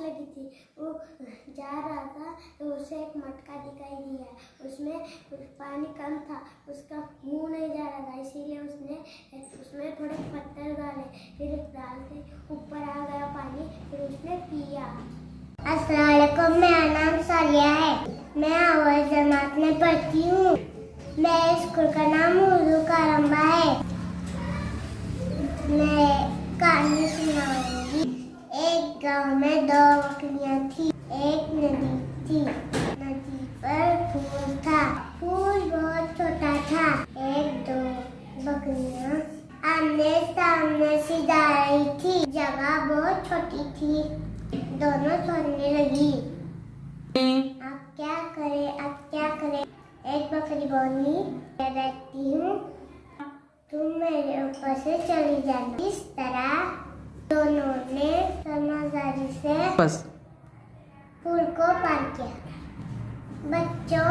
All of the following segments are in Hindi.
लगी थी। वो जा रहा था तो उसे एक मटका दिखाई दिया, उसमें पानी कम था, उसका मुंह नहीं जा रहा था, इसीलिए उसने उसमें थोड़े पत्थर डाले, फिर डालते ऊपर आ गया पानी, फिर उसने पिया। अस्सलाम वालेकुम, मेरा नाम सालिया है, मैं अव्वल जमात में पढ़ती हूँ। मेरे स्कूल का नाम उर्दू कारंबा है। मैं कहानी सुनाऊंगी। एक गांव में दो बकरियां थी। एक नदी थी, नदी पर फूल था, फूल बहुत छोटा था। एक दो बकरियां आमने सामने से जा रही थी, जगह बहुत छोटी थी, दोनों सोचने लगी अब क्या करे, अब क्या करे। एक बकरी बोली, मैं रहती हूँ, तुम मेरे ऊपर से चली जाना। इस तरह दोनों ने समझदारी से फूल को पार किया। बच्चों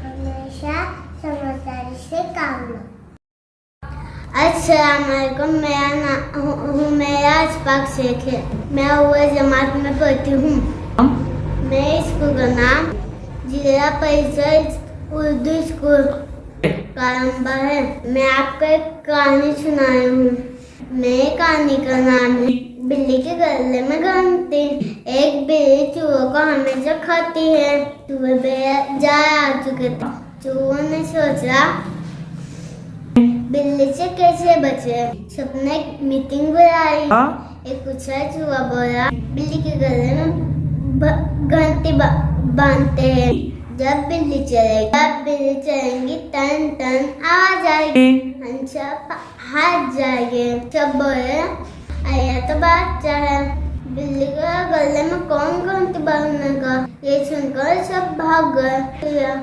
हमेशा समझदारी से काम लो। अस्सलाम वालेकुम, मेरा अशफाक शेख है, मैं अव्वल जमात में पढ़ती हूँ। मेरे स्कूल का नाम जिला परिषद उर्दू स्कूल कारंबा है। मैं आपको एक कहानी सुनाई हूँ। मेरी कहानी का नाम है बिल्ली के गले में घंटी। एक बिल्ली चूहों को हमेशा खाती है। चूहे बेजार आ चुके थे। चूहों ने सोचा बिल्ली से कैसे बचे। सबने एक मीटिंग बुलाई। एक कुछ चूहा बोला, बिल्ली के गले में घंटी बांधते हैं, जब बिल्ली चलेंगी टन टन आवाज आएगी, हम सब हाथ जाएंगे। सब बोले अरे तो बादशाह है, बिल्ली के गले में कौन घंटी बांधने का। ये सुनकर सब भाग गए।